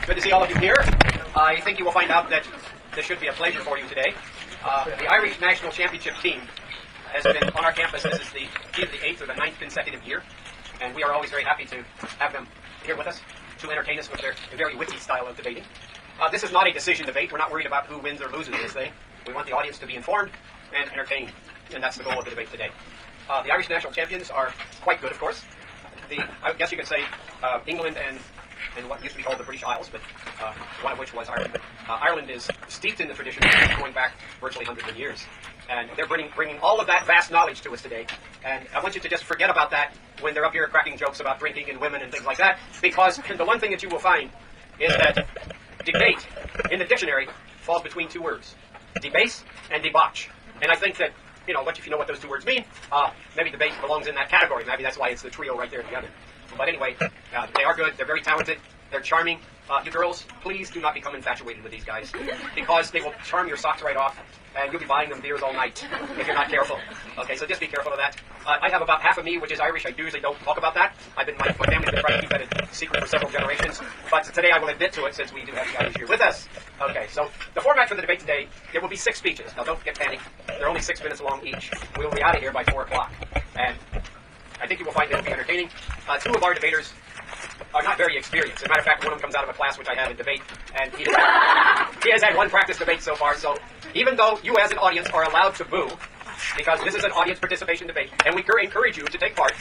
Good to see all of you here. I think you will find out that this should be a pleasure for you today. The Irish National Championship team has been on our campus. This is either the 8th or the 9th consecutive year, and we are always very happy to have them here with us to entertain us with their very witty style of debating. This is not a decision debate. We're not worried about who wins or loses this thing. We want the audience to be informed and entertained, and that's the goal of the debate today. The Irish national champions are quite good, of course. I guess you could say England and what used to be called the British Isles, but one of which was Ireland. But Ireland is steeped in the tradition going back virtually hundreds of years. And they're bringing all of that vast knowledge to us today. And I want you to just forget about that when they're up here cracking jokes about drinking and women and things like that, because the one thing that you will find is that debate in the dictionary falls between two words, debase and debauch. And I think that, if you know what those two words mean, maybe debate belongs in that category. Maybe that's why it's the trio right there together. But anyway, they are good. They're very talented. They're charming. You girls, please do not become infatuated with these guys, because they will charm your socks right off, and you'll be buying them beers all night if you're not careful. Okay, so just be careful of that. I have about half of me, which is Irish. I usually don't talk about that. My family's been trying to keep that a secret for several generations, but today I will admit to it since we do have the Irish here with us. Okay, so the format for the debate today, there will be 6 speeches. Now don't get panicked. They're only 6 minutes long each. We will be out of here by 4 o'clock, and I think you will find it to be entertaining. 2 of our debaters are not very experienced. As a matter of fact, one of them comes out of a class which I have in debate, and he has had 1 practice debate so far. So even though you as an audience are allowed to boo, because this is an audience participation debate, and we encourage you to take part,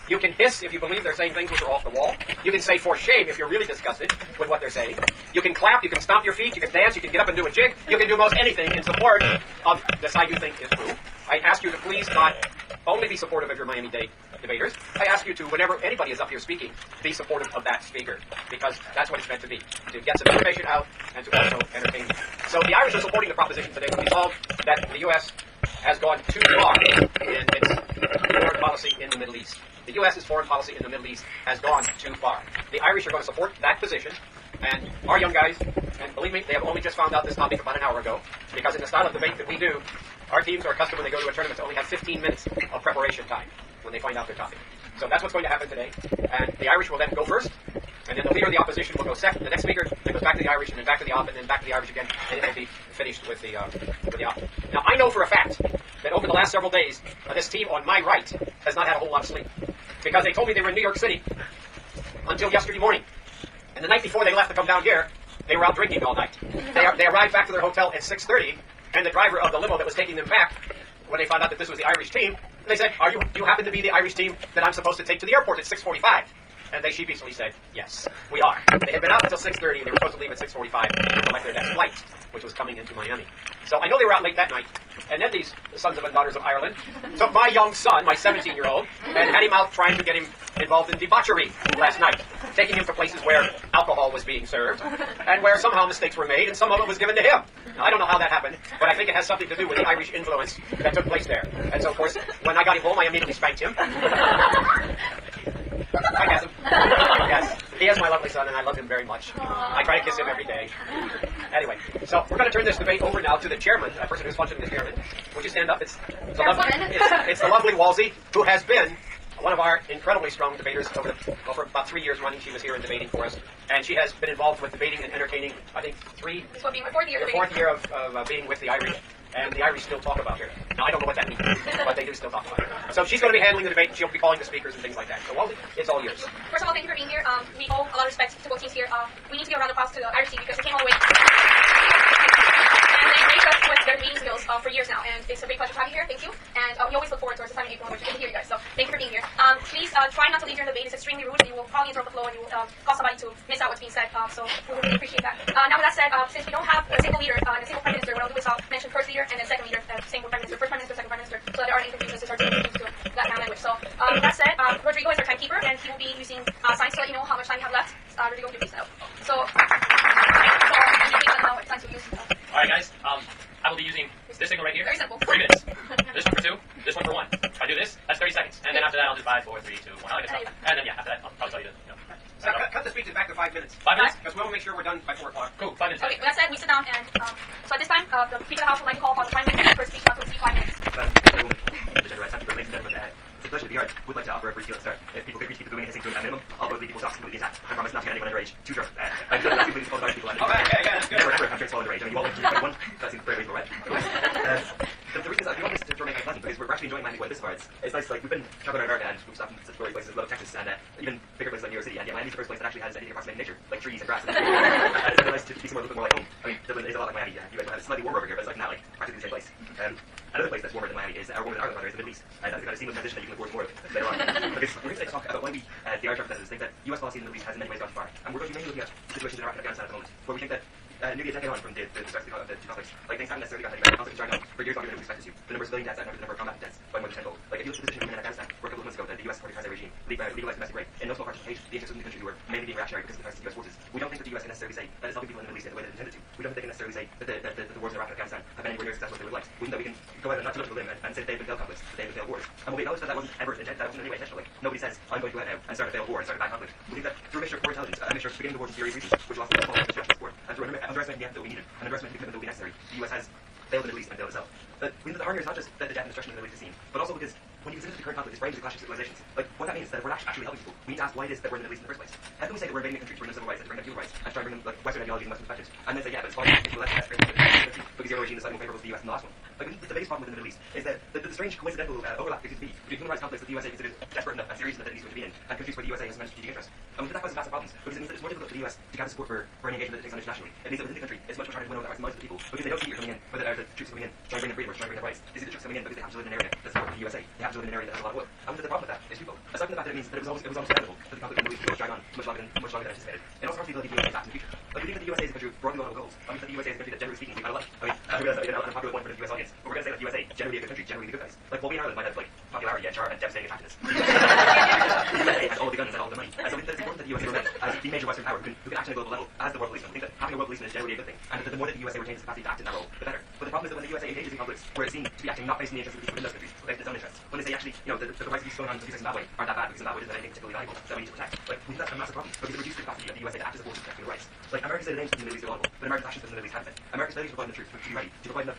you can hiss if you believe they're saying things which are off the wall. You can say for shame if you're really disgusted with what they're saying. You can clap, you can stomp your feet, you can dance, you can get up and do a jig. You can do most anything in support of the side you think is true. I ask you to please not only be supportive of your Miami-Dade debaters. I ask you to, whenever anybody is up here speaking, be supportive of that speaker, because that's what it's meant to be, to get some information out and to also entertain you. So the Irish are supporting the proposition today to resolve that the U.S. has gone too far in its foreign policy in the Middle East. The U.S.'s foreign policy in the Middle East has gone too far. The Irish are going to support that position, and our young guys, and believe me, they have only just found out this topic about an hour ago, because in the style of debate that we do, our teams are accustomed when they go to a tournament to only have 15 minutes of preparation time when they find out their topic. So that's what's going to happen today. And the Irish will then go first, and then the leader of the opposition will go second. The next speaker then goes back to the Irish, and then back to the op, and then back to the Irish again, and it will be finished with the op. Now, I know for a fact that over the last several days, this team on my right has not had a whole lot of sleep, because they told me they were in New York City until yesterday morning. And the night before they left to come down here, they were out drinking all night. They arrived back to their hotel at 6:30, and the driver of the limo that was taking them back, when they found out that this was the Irish team, they said, do you happen to be the Irish team that I'm supposed to take to the airport at 6:45? And they sheepishly said, yes, we are. They had been out until 6:30, and they were supposed to leave at 6:45 to collect their next flight, which was coming into Miami. So I know they were out late that night. And then these sons of and daughters of Ireland took my young son, my 17-year-old, and had him out trying to get him involved in debauchery last night, taking him to places where alcohol was being served, and where somehow mistakes were made, and some of it was given to him. Now, I don't know how that happened, but I think it has something to do with the Irish influence that took place there. And so, of course, when I got him home, I immediately spanked him. I guess him. Yes, he is my lovely son, and I love him very much. I try to kiss him every day. Anyway, so we're going to turn this debate over now to the chairman, the person who's functioning as chairman. Would you stand up? It's the lovely Walsey, who has been one of our incredibly strong debaters over about 3 years running. She was here and debating for us, and she has been involved with debating and entertaining, I think, This will be my 4th year. the 4th year of being with the Irish. And the Irish still talk about her. Now, I don't know what that means, but they do still talk about her. So she's going to be handling the debate, and she'll be calling the speakers and things like that. So, Walsey, it's all yours. First of all, thank you for being here. We owe a lot of respect to both teams here. We need to give a round of applause to the Irish team because they came all the way. And they raised us with their debating skills for years now, and it's a great pleasure to have you here. Thank you. And we always look forward towards the time in April, which is good to hear you guys. So thank you for being here. Please try not to leave during the debate. It's extremely rude, and you will probably interrupt the flow, and you will cause somebody to miss out what's being said. So we really appreciate that. Now with that said, since we don't have a single leader and a single prime minister, what I'll do is I'll mention first leader and then second leader, same with prime minister, first prime minister, second prime minister, so that there aren't any confusions. It's hard to get used to that kind of language. So with that said, Rodrigo is our timekeeper, and he will be using signs to let you know how much time you have left. Rodrigo, you please know. So you can know what signs you use. All right, guys. I will be using this signal right here. Very simple. 3 minutes. This one for 2. This one for 1. If I do this, that's 30 seconds. And then after that, I'll just 5, 4, 3, 2, 1. I'll get stuff. And then, after that, I'll probably tell you to, Cut the speeches back to 5 minutes. 5 minutes? Because we'll make sure we're done by 4 o'clock. Cool. 5 minutes. Okay, with that said, we sit down and so at this time, the Speaker of the House would like to call upon the Prime Minister for a speech not to exceed 5 minutes. Pleasure to be heard. Would like to offer a brief deal at the start. If people could reach people doing hissing to a minimum, all those people stop completely attacked. I promise not to get anyone underage. 2 drugs. called Irish people. And Okay, yeah, that's good. never ever have drinks while underage. I mean, you all like one. That seems very reasonable, right? The reason is that we want this to remain pleasant because we're actually enjoying Miami quite a bit so far. It's nice, like, we've been traveling around America and we've stopped in such glorious places, a lot of Texas and even bigger places like New York City. And yeah, Miami's the first place that actually has anything approximating nature, like trees and grass. And it's really nice to be somewhere a little bit more like home. I mean, Dublin is a lot like Miami. You guys have it slightly warmer over here, but it's like not like practically the same place. Another place that's warmer than Miami is, or warmer than Ireland, rather, is the Middle East. And that's the kind of seamless transition that you can look forward to more of later on. Because we're here today to talk about why we, the Irish representatives, think that US policy in the Middle East has in many ways gone too far. And we're going to be mainly looking at situations in Iraq and Afghanistan at the moment, where we think that nearly a decade on from the start of the two conflicts, like things haven't necessarily gotten any better. Conflicts are on for years longer than we expected to. The numbers of civilian deaths outnumber the number of combat deaths by more than tenfold. Like if you look at the position of women in Afghanistan, where a couple of months ago the US Party Karzai regime legalized domestic rape, in no small part to hate the interests of the country who were mainly being reactionary because of the threats to US forces. We don't think that the US can necessarily say that it's helping people in the Middle East in the way that it intended to. We don't think they can necessarily say that the wars in Iraq and Afghanistan have been anywhere near as successful as they would like. We think that we can go out and not too much of a limb and say that they've been failed conflicts, that they've been failed wars. And we acknowledge that that wasn't ever intended, that wasn't in any way intentional. Like nobody says, I'm going to go out now and start a failed war and start a bad conflict. We think that through a mixture of poor intelligence, a mixture of beginning the war for serious reasons, which lost the whole support, and through underestimating the effort that we needed, and underestimating the commitment that would be necessary, the US has failed in the Middle East and failed itself. But we think that the harm here is not just that the death and destruction of the Middle East is seen, but also because when you consider the current conflict, it's framed as a clash of civilizations. Like, what that means is that if we're actually helping people, we need to ask why it is that we're in the Middle East in the first place. How can we say that we're invading a country to bring them civil rights and to bring them human rights, and try to bring them like Western ideologies and Western perspectives, and then say, yeah, but it's fine, that's great, because your regime is slightly more favorable to the US than the last one. Like, the biggest problem within the Middle East is that the strange coincidental overlap between human rights conflicts that the USA considers desperate enough and serious enough that it needs to be in, and countries where the USA has immense strategic interest. And we think that causes massive problems, because it means that it's more difficult for the US to gather support for any engagement that it takes on internationally. It means that within the country, it's much more harder to win over the hearts and minds of the people, because they don't see you're coming in, whether the troops coming in, trying to bring them freedom or trying to bring them rights. They see the troops coming in because they have to live in an area that's supported by the USA. They have to live in an area that has a lot of wood. And the problem with that is twofold. Aside from the fact that it means that it was always inevitable that the conflict in the Middle East would drag on much longer than anticipated. It also harms the ability to be back in the future. Like, we think that the USA is a country with broadly laudable goals. I mean, that the USA is a country that, generally speaking, we kind of like. I mean, I realize that an unpopular one for the US audience, but we're going to say that the USA generally a good country, generally the good guys. Like, while we in Ireland might have, like, popularity and charm and devastating attractiveness, the USA has all of the guns and all of the money. And so we think that it's important that the USA remains as the major Western power who can act on a global level as the world policeman. We think that having a world policeman is generally a good thing, and that the more that the USA retains its capacity to act in that role, the better. But the problem is that when the USA engages in conflicts where it's seen to be acting not based on the interests of the people within those countries, but based on its own interests, when they say actually, you know, the rights of peace going on in countries like Zimbabwe aren't that bad because Zimbabwe isn't anything particularly valuable that we need to protect. Like, we think that's a massive problem because it reduces the capacity of the USA to act as a force in protecting the rights. Like, America's stated aims in the Middle East are laudable, but America's actions in the Middle East haven't been. America's failure to provide the troops to be ready, to provide the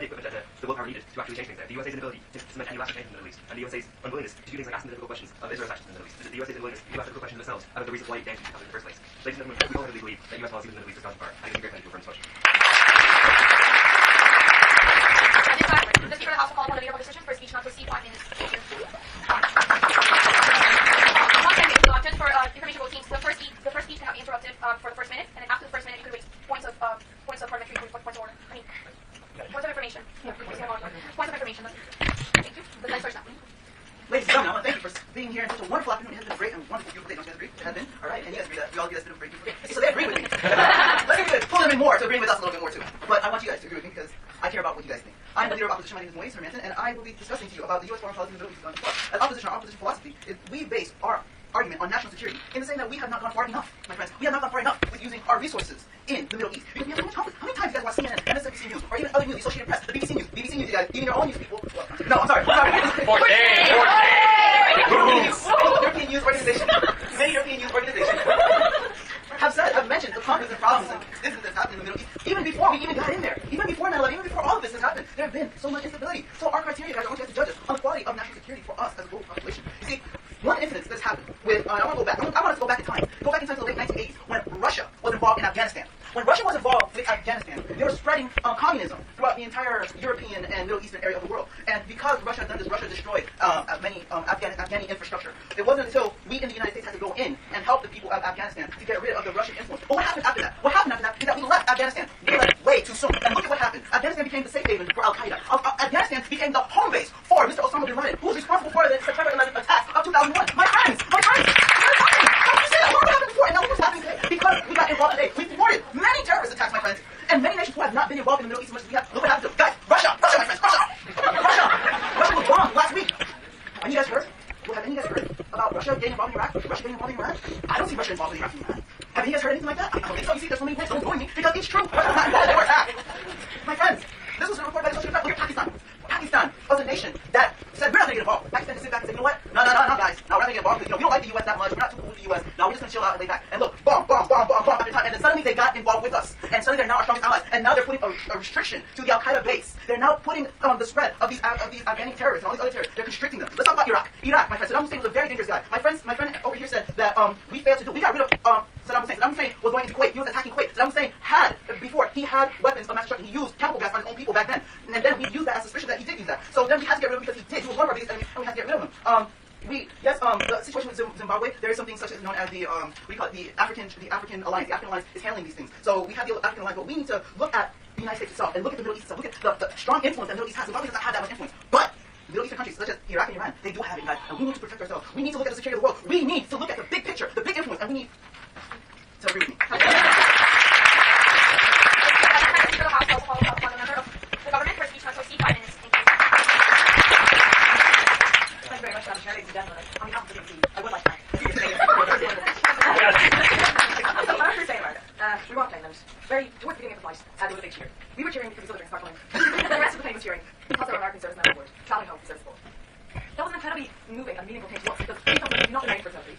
equipment and the willpower needed to actually change things there. The USA's inability to cement any lasting change in the Middle East, and the USA's unwillingness to do things like asking the difficult questions of Israel's actions in the Middle East. The USA's unwillingness to ask difficult questions themselves about the reasons why it damaged the conflict in the first place. Ladies and gentlemen, we wholeheartedly believe that US policy in the Middle East has gone too far. I think it's a great pleasure to affirm such. At this time, the Speaker of the House will call upon the leader of opposition for a speech not to exceed 5 minutes. Thank you. So, just for information about teams, the first speech cannot be interrupted for the first minute, and then after the first minute, you can raise points of parliamentary points of order. I mean, points of information. Points of information. Thank you. The next person. Ladies and gentlemen, I want to thank you for being here in such a wonderful afternoon. It has been a great and wonderful, beautiful day. Don't you guys agree? It has been? All right. And you guys agree that we all get this bit of a great, beautiful day. So they agree with me. Let's pull them in more to agree with us a little bit more too. But I want you guys to agree with me because I care about what you guys think. I'm the leader of opposition. My name is Moise Hermanson, and I will be discussing to you about the U.S. foreign policy in the Middle East. As opposition, our opposition philosophy is we base our argument on national security in the saying that we have not gone far enough, my friends. We have not gone far enough with using our resources in the Middle East because we have so much conflict. How many times you guys watch CNN, MSNBC News, or even other news, the Associated Press, the BBC News, you guys, even your own news people? No, I'm sorry. Many European news organizations have mentioned the conflicts and problems and incidents that's happened in the Middle East. Even before we even got in there, even before 9/11, even before all of this has happened, there have been so much instability. So our criteria, guys, I want you guys to judge us on the quality of national security for us as a global population. You see, one incident that's happened with, I want to go back. I want us to go back in time. Go back in time to the late 1980s when Russia was involved in Afghanistan. When Russia was involved with Afghanistan, they were spreading communism throughout the entire European and Middle Eastern area of the world. And because Russia had done this, Russia destroyed many Afghani infrastructure. It wasn't until we in the United States had to go in and help the people of Afghanistan to get rid of the Russian influence. But what happened after that? What happened after that is that we left Afghanistan. We left way too soon. And look at what happened. Afghanistan became the safe haven for Al-Qaeda. Afghanistan became the home base for Mr. Osama bin Laden, who was responsible for the September 11th attack of 2001. My friends! How can you say that? What happened before? And now look what's happening today. Because we got involved today. We thwarted many terrorist attacks, my friends. And many nations who have not been involved in the Middle East as much as we have. Look what happened to them. Guys, Russia, my friends, Russia was bombed last week. Have you guys heard? Well, have any of you guys heard about Russia getting involved in Iraq? Russia getting involved in Iran? I don't see Russia involved in Iraq and Iran. Have you guys heard anything like that? I don't think so. You see, there's so many ways don't join me because it's true. Russia's not involved. They were attacked. My friends, this was a report by the Associated Press. Look at Pakistan. Pakistan was a nation that said, we're not going to get involved. Pakistan just sit back and say, you know what? No, guys. No, we're not going to get involved because, we don't like the U.S. that much. We're not too cool with the U.S. No, we're just going to chill out and lay back. And look, bomb after time. And then suddenly they got involved with us. And suddenly they're now our strongest allies. And now they're putting a restriction to the Al-Qaeda base. They're now putting the spread of these Afghani terrorists and all these other terrorists. They're constricting them. Let's talk about Iraq. Iraq, my friend. Saddam Hussein was a very dangerous guy. My friend over here said that we failed to do. We got rid of Saddam Hussein. Saddam Hussein was going going to Kuwait. He was attacking Kuwait. Saddam Hussein had, before, he had weapons of mass destruction. He used chemical gas on his own people back then. And then we used that as suspicion that he did use that. So then we had to get rid of him because he did. He was one of our biggest enemies, and we had to get rid of him. The situation with Zimbabwe, there is something such as known as the African Alliance. The African Alliance is handling these things. So we have the African Alliance, but we need to look at the United States itself and look at the Middle East itself. Look at the strong influence that the Middle East has. Zimbabwe does not have that much influence, but Middle Eastern countries such as Iraq and Iran, they do have it, guys. And we need to protect ourselves. We need to look at the security of the world. We need to look at the big picture, the big influence, and we need to agree with me. The government for speech must receive 5 minutes. Thank you. Thank you very much, Madam Chair, ladies and gentlemen. On behalf of the DNC, I would like to thank you. So, on our first day in America, we walked in and towards the beginning of the flight, there was a big cheer. We were cheering because we saw the drinks sparkling. The rest of the plane was cheering because our American servicemen on board, traveling home from service school. That was an incredibly moving and meaningful thing to us because we felt like we not been ready for something.